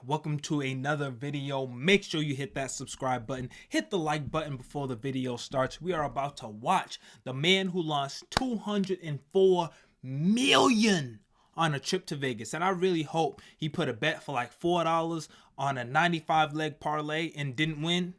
welcome to another video. Make sure you hit that subscribe button, hit the like button before the video starts. We are about to watch the man who lost $204 million on a trip to Vegas, and I really hope he put a bet for like $4 on a 95 leg parlay and didn't win.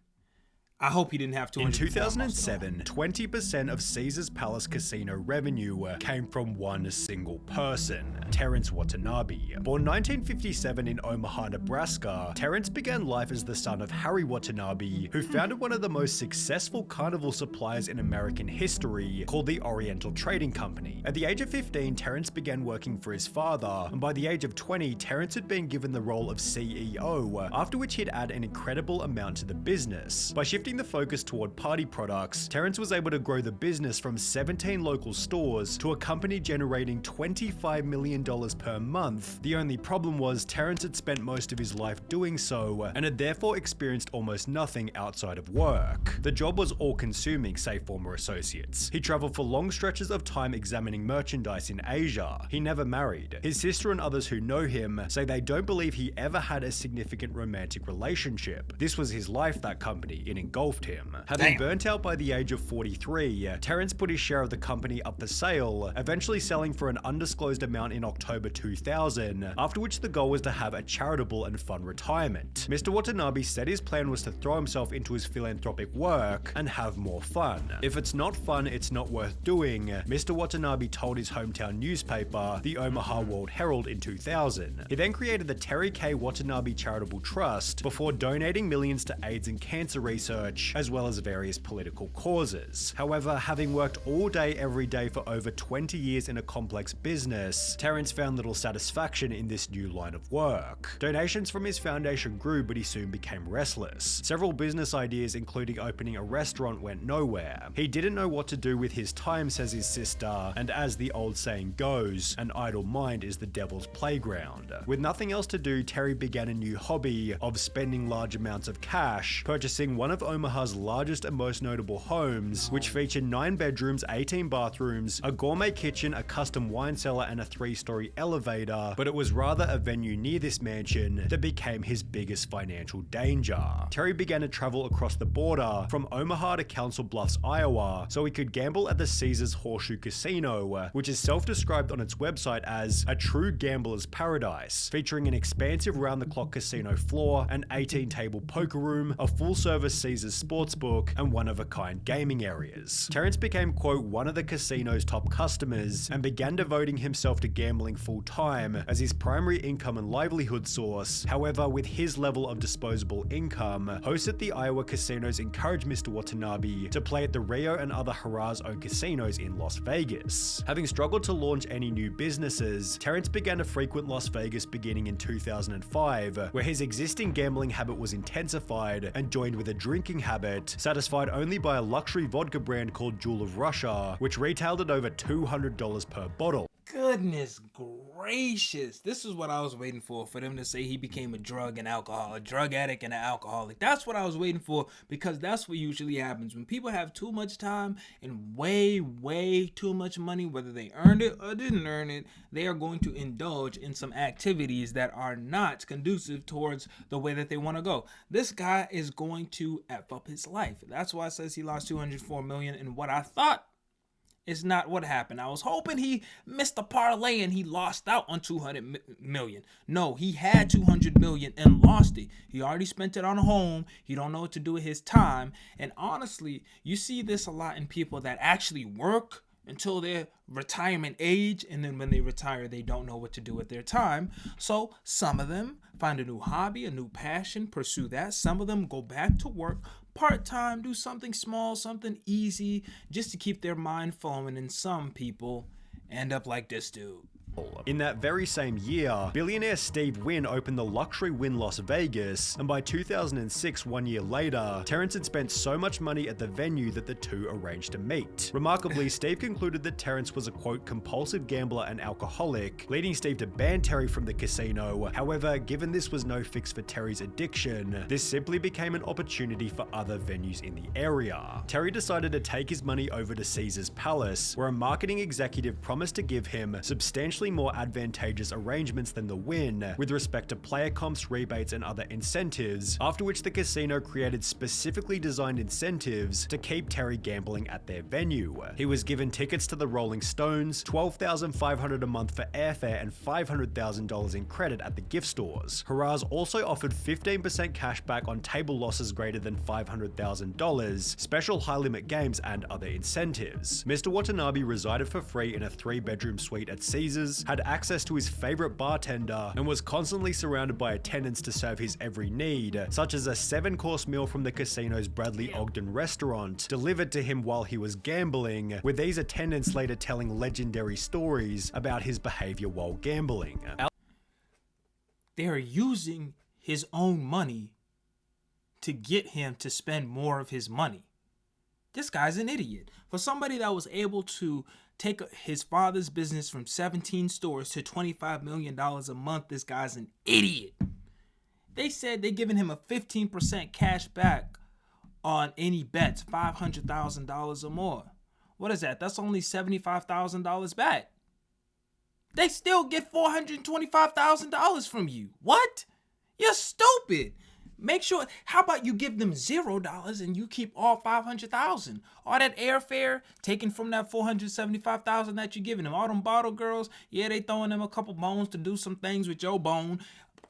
I hope he didn't have to. In 2007, 20% of Caesars Palace Casino revenue came from one single person, Terence Watanabe. Born 1957 in Omaha, Nebraska, Terence began life as the son of Harry Watanabe, who founded one of the most successful carnival suppliers in American history, called the Oriental Trading Company. At the age of 15, Terence began working for his father, and by the age of 20, Terence had been given the role of CEO, after which he'd add an incredible amount to the business. By shifting the focus toward party products, Terence was able to grow the business from 17 local stores to a company generating $25 million per month. The only problem was Terence had spent most of his life doing so and had therefore experienced almost nothing outside of work. The job was all-consuming, say former associates. He traveled for long stretches of time examining merchandise in Asia. He never married. His sister and others who know him say they don't believe he ever had a significant romantic relationship. This was his life, that company. It engulfed him. Having burnt out by the age of 43, Terence put his share of the company up for sale, eventually selling for an undisclosed amount in October 2000, after which the goal was to have a charitable and fun retirement. Mr. Watanabe said his plan was to throw himself into his philanthropic work and have more fun. If it's not fun, it's not worth doing, Mr. Watanabe told his hometown newspaper, the Omaha World Herald, in 2000. He then created the Terry K. Watanabe Charitable Trust before donating millions to AIDS and cancer research, as well as various political causes. However, having worked all day every day for over 20 years in a complex business, Terence found little satisfaction in this new line of work. Donations from his foundation grew, but he soon became restless. Several business ideas, including opening a restaurant, went nowhere. He didn't know what to do with his time, says his sister, and as the old saying goes, an idle mind is the devil's playground. With nothing else to do, Terry began a new hobby of spending large amounts of cash, purchasing one of Omaha's largest and most notable homes, which featured 9 bedrooms, 18 bathrooms, a gourmet kitchen, a custom wine cellar, and a 3-story elevator, but it was rather a venue near this mansion that became his biggest financial danger. Terry began to travel across the border from Omaha to Council Bluffs, Iowa, so he could gamble at the Caesars Horseshoe Casino, which is self-described on its website as a true gambler's paradise, featuring an expansive round-the-clock casino floor, an 18-table poker room, a full-service Caesars sportsbook, and one-of-a-kind gaming areas. Terence became, quote, one of the casino's top customers and began devoting himself to gambling full-time as his primary income and livelihood source. However, with his level of disposable income, hosts at the Iowa casinos encouraged Mr. Watanabe to play at the Rio and other Harrah's-owned casinos in Las Vegas. Having struggled to launch any new businesses, Terence began to frequent Las Vegas beginning in 2005, where his existing gambling habit was intensified and joined with a drinking habit, satisfied only by a luxury vodka brand called Jewel of Russia, which retailed at over $200 per bottle. Goodness gracious. This is what I was waiting for them to say he became a drug addict and an alcoholic. That's what I was waiting for, because that's what usually happens when people have too much time and way too much money, whether they earned it or didn't earn it. They are going to indulge in some activities that are not conducive towards the way that they want to go. This guy is going to F up his life. That's why it says he lost $204 million, and what I thought is not what happened. I was hoping he missed the parlay and he lost out on $200 million. No, he had $200 million and lost it. He already spent it on a home. He don't know what to do with his time. And honestly, you see this a lot in people that actually work until their retirement age, and then when they retire, they don't know what to do with their time. So some of them find a new hobby, a new passion, pursue that. Some of them go back to work part-time, do something small, something easy, just to keep their mind flowing. And some people end up like this dude. In that very same year, billionaire Steve Wynn opened the luxury Wynn Las Vegas, and by 2006, 1 year later, Terence had spent so much money at the venue that the two arranged to meet. Remarkably, Steve concluded that Terence was a, quote, compulsive gambler and alcoholic, leading Steve to ban Terry from the casino. However, given this was no fix for Terry's addiction, this simply became an opportunity for other venues in the area. Terry decided to take his money over to Caesars Palace, where a marketing executive promised to give him substantially substantially more advantageous arrangements than the Wynn with respect to player comps, rebates, and other incentives, after which the casino created specifically designed incentives to keep Terry gambling at their venue. He was given tickets to the Rolling Stones, $12,500 a month for airfare, and $500,000 in credit at the gift stores. Harrah's also offered 15% cash back on table losses greater than $500,000, special high-limit games, and other incentives. Mr. Watanabe resided for free in a 3-bedroom suite at Caesars, had access to his favorite bartender, and was constantly surrounded by attendants to serve his every need, such as a 7-course meal from the casino's Bradley Ogden restaurant, delivered to him while he was gambling, with these attendants later telling legendary stories about his behavior while gambling. They're using his own money to get him to spend more of his money. This guy's an idiot. For somebody that was able to take his father's business from 17 stores to $25 million a month, this guy's an idiot. They said they're giving him a 15% cash back on any bets, $500,000 or more. What is that? That's only $75,000 back. They still get $425,000 from you. What? You're stupid. Make sure, how about you give them $0 and you keep all $500,000? All that airfare taken from that $475,000 that you're giving them. All them bottle girls, yeah, they throwing them a couple bones to do some things with your bone.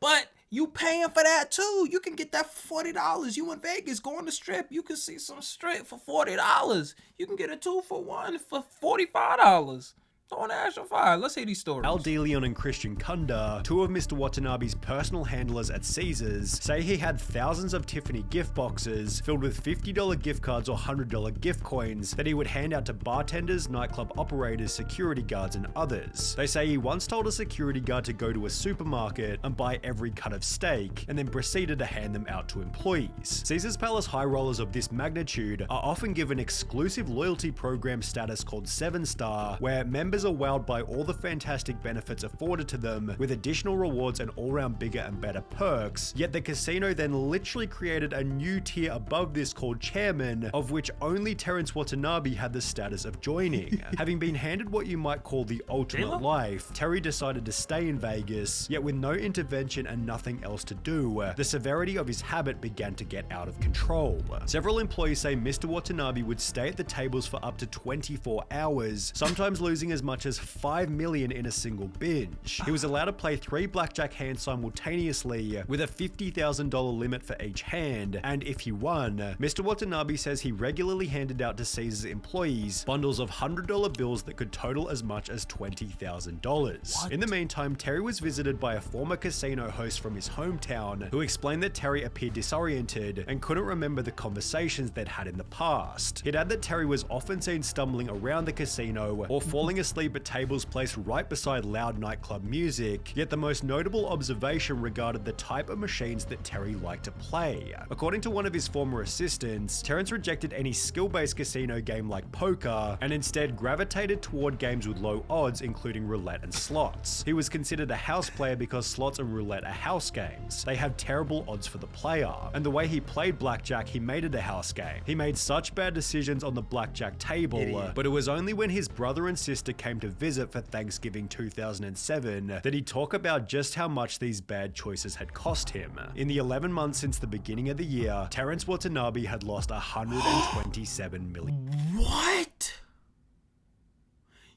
But you paying for that too. You can get that for $40. You in Vegas, go on the strip. You can see some strip for $40. You can get a 2-for-1 for $45. Don't ask your fire. Let's hear these stories. Al DeLeon and Christian Kunda, two of Mr. Watanabe's personal handlers at Caesars, say he had thousands of Tiffany gift boxes filled with $50 gift cards or $100 gift coins that he would hand out to bartenders, nightclub operators, security guards, and others. They say he once told a security guard to go to a supermarket and buy every cut of steak, and then proceeded to hand them out to employees. Caesars Palace high rollers of this magnitude are often given exclusive loyalty program status called 7-Star, where members are wowed by all the fantastic benefits afforded to them, with additional rewards and all-round bigger and better perks, yet the casino then literally created a new tier above this called Chairman, of which only Terrence Watanabe had the status of joining. Having been handed what you might call the ultimate life, Terry decided to stay in Vegas, yet with no intervention and nothing else to do, the severity of his habit began to get out of control. Several employees say Mr. Watanabe would stay at the tables for up to 24 hours, sometimes losing as much as $5 million in a single binge. He was allowed to play 3 blackjack hands simultaneously with a $50,000 limit for each hand, and if he won, Mr. Watanabe says he regularly handed out to Caesars employees bundles of $100 bills that could total as much as $20,000. In the meantime, Terry was visited by a former casino host from his hometown who explained that Terry appeared disoriented and couldn't remember the conversations they'd had in the past. He'd add that Terry was often seen stumbling around the casino or falling asleep at tables placed right beside loud nightclub music, yet the most notable observation regarded the type of machines that Terry liked to play. According to one of his former assistants, Terrence rejected any skill-based casino game like poker, and instead gravitated toward games with low odds, including roulette and slots. He was considered a house player because slots and roulette are house games. They have terrible odds for the player, and the way he played blackjack, he made it a house game. He made such bad decisions on the blackjack table, but it was only when his brother and sister came to visit for Thanksgiving 2007 that he'd talk about just how much these bad choices had cost him. In the 11 months since the beginning of the year, Terrence Watanabe had lost $127 million. What?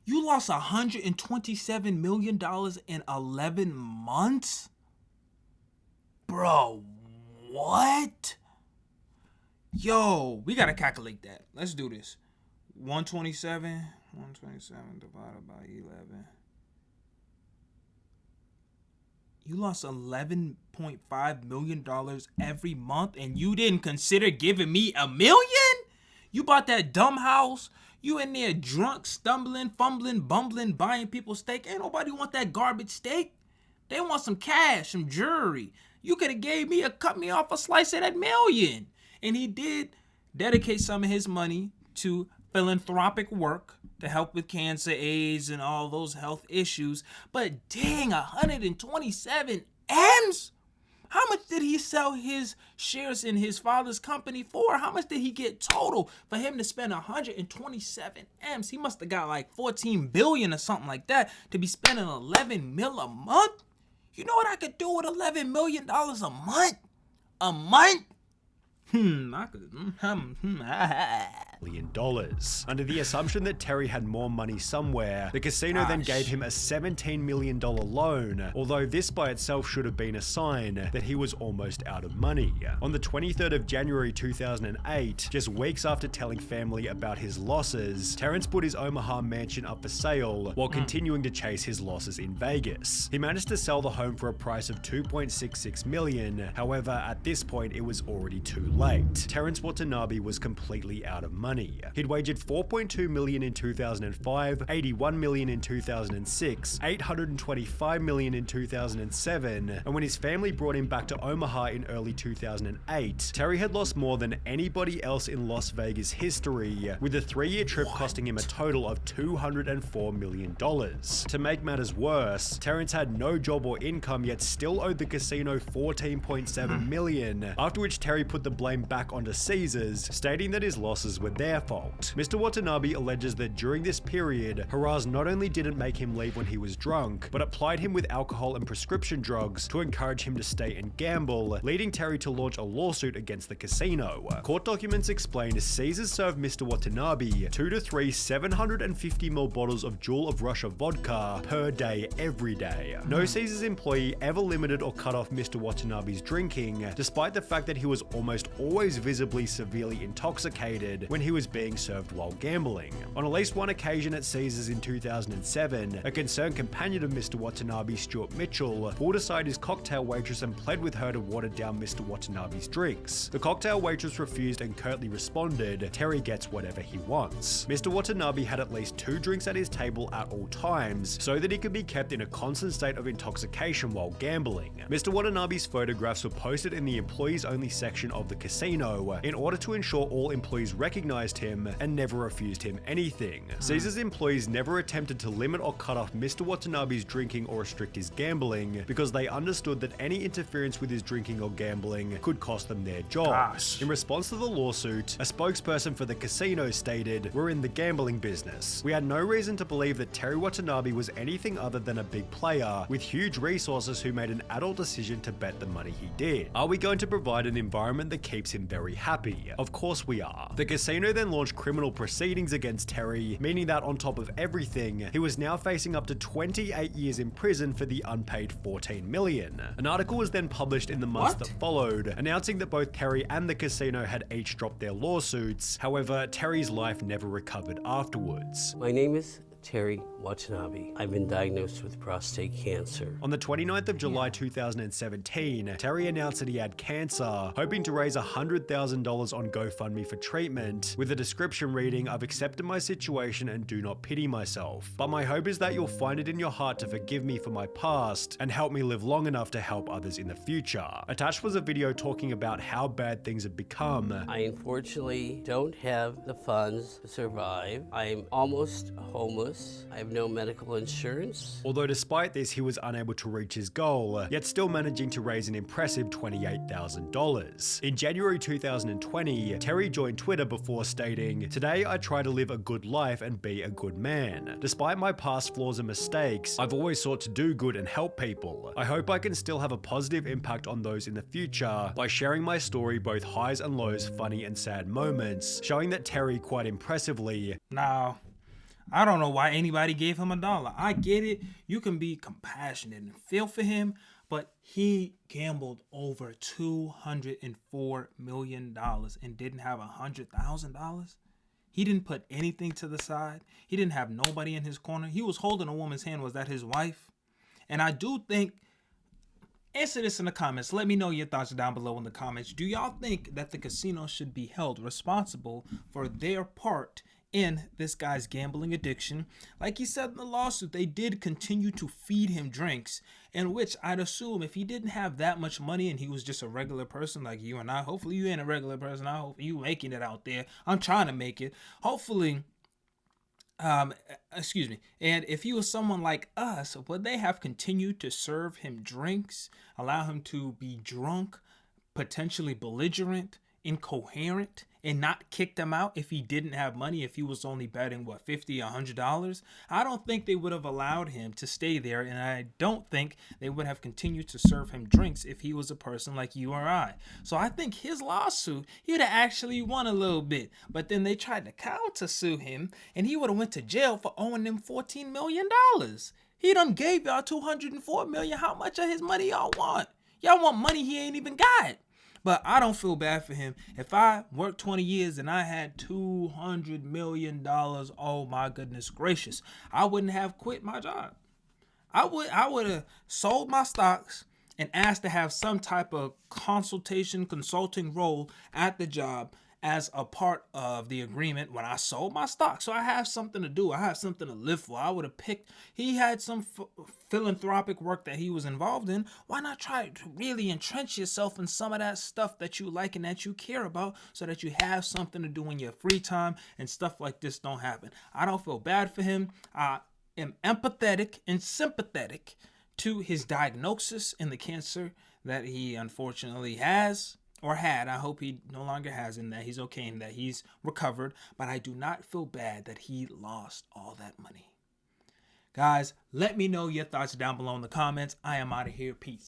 You lost $127 million in 11 months? Bro, what? Yo, we gotta calculate that. Let's do this. 127 divided by 11. You lost $11.5 million every month and you didn't consider giving me $1 million? You bought that dumb house. You in there drunk, stumbling, fumbling, bumbling, buying people steak. Ain't nobody want that garbage steak. They want some cash, some jewelry. You could have cut me off a slice of that $1 million. And he did dedicate some of his money to philanthropic work to help with cancer, AIDS, and all those health issues. But dang, 127 M's? How much did he sell his shares in his father's company for? How much did he get total for him to spend 127 M's? He must have got like 14 billion or something like that to be spending 11 mil a month. You know what I could do with $11 million a month? A month? I could. $1 million. Under the assumption that Terry had more money somewhere, the casino then gave him a $17 million loan, although this by itself should have been a sign that he was almost out of money. On the 23rd of January 2008, just weeks after telling family about his losses, Terrence put his Omaha mansion up for sale while continuing to chase his losses in Vegas. He managed to sell the home for a price of $2.66 million. However, at this point it was already too late. Terrence Watanabe was completely out of money. He'd wagered $4.2 million in 2005, $81 million in 2006, $825 million in 2007, and when his family brought him back to Omaha in early 2008, Terry had lost more than anybody else in Las Vegas history, with the 3-year trip costing him a total of $204 million. To make matters worse, Terrence had no job or income yet still owed the casino $14.7 million, after which Terry put the blame back onto Caesars, stating that his losses were their fault. Mr. Watanabe alleges that during this period, Haraz not only didn't make him leave when he was drunk, but applied him with alcohol and prescription drugs to encourage him to stay and gamble, leading Terry to launch a lawsuit against the casino. Court documents explain Caesars served Mr. Watanabe 2 to 3 750ml bottles of Jewel of Russia vodka per day every day. No Caesars employee ever limited or cut off Mr. Watanabe's drinking, despite the fact that he was almost always visibly severely intoxicated when he was being served while gambling. On at least one occasion at Caesars in 2007, a concerned companion of Mr. Watanabe, Stuart Mitchell, pulled aside his cocktail waitress and pled with her to water down Mr. Watanabe's drinks. The cocktail waitress refused and curtly responded, "Terry gets whatever he wants." Mr. Watanabe had at least 2 drinks at his table at all times, so that he could be kept in a constant state of intoxication while gambling. Mr. Watanabe's photographs were posted in the employees only section of the casino in order to ensure all employees recognized him and never refused him anything. Caesars employees never attempted to limit or cut off Mr. Watanabe's drinking or restrict his gambling because they understood that any interference with his drinking or gambling could cost them their jobs. In response to the lawsuit, a spokesperson for the casino stated, "We're in the gambling business. We had no reason to believe that Terry Watanabe was anything other than a big player with huge resources who made an adult decision to bet the money he did. Are we going to provide an environment that keeps him very happy? Of course we are." The casino then launched criminal proceedings against Terry, meaning that on top of everything, he was now facing up to 28 years in prison for the unpaid $14 million. An article was then published in the months that followed, announcing that both Terry and the casino had each dropped their lawsuits. However, Terry's life never recovered afterwards. My name is Terry Watanabe. I've been diagnosed with prostate cancer. On the 29th of July 2017, Terry announced that he had cancer, hoping to raise $100,000 on GoFundMe for treatment, with a description reading, "I've accepted my situation and do not pity myself. But my hope is that you'll find it in your heart to forgive me for my past and help me live long enough to help others in the future." Attached was a video talking about how bad things had become. I unfortunately don't have the funds to survive. I'm almost homeless. I have no medical insurance. Although despite this, he was unable to reach his goal, yet still managing to raise an impressive $28,000. In January 2020, Terry joined Twitter before stating, "Today I try to live a good life and be a good man. Despite my past flaws and mistakes, I've always sought to do good and help people. I hope I can still have a positive impact on those in the future by sharing my story, both highs and lows, funny and sad moments," showing that Terry quite impressively Now, I don't know why anybody gave him $1. I get it. You can be compassionate and feel for him, but he gambled over $204 million and didn't have $100,000. He didn't put anything to the side. He didn't have nobody in his corner. He was holding a woman's hand. Was that his wife? And I do think, answer this in the comments. Let me know your thoughts down below in the comments. Do y'all think that the casino should be held responsible for their part in this guy's gambling addiction? Like he said in the lawsuit, they did continue to feed him drinks, in which I'd assume if he didn't have that much money and he was just a regular person like you and I, hopefully you ain't a regular person, I hope you making it out there. I'm trying to make it. Hopefully excuse me. And if he was someone like us, would they have continued to serve him drinks, allow him to be drunk, potentially belligerent, incoherent, and not kicked him out if he didn't have money, if he was only betting what, $50, $100? I don't think they would have allowed him to stay there, and I don't think they would have continued to serve him drinks if he was a person like you or I. So I think his lawsuit, he would have actually won a little bit, but then they tried to counter sue him, and he would have went to jail for owing them $14 million. He done gave y'all $204 million. How much of his money y'all want? Y'all want money he ain't even got. But I don't feel bad for him. If I worked 20 years and I had $200 million, oh my goodness gracious, I wouldn't have quit my job. I would have sold my stocks and asked to have some type of consulting role at the job as a part of the agreement when I sold my stock. So I have something to do. I have something to live for. I would have picked, he had some philanthropic work that he was involved in. Why not try to really entrench yourself in some of that stuff that you like and that you care about so that you have something to do in your free time and stuff like this don't happen. I don't feel bad for him. I am empathetic and sympathetic to his diagnosis and the cancer that he unfortunately has or had. I hope he no longer has, and that he's okay and that he's recovered. But I do not feel bad that he lost all that money. Guys, let me know your thoughts down below in the comments. I am out of here. Peace.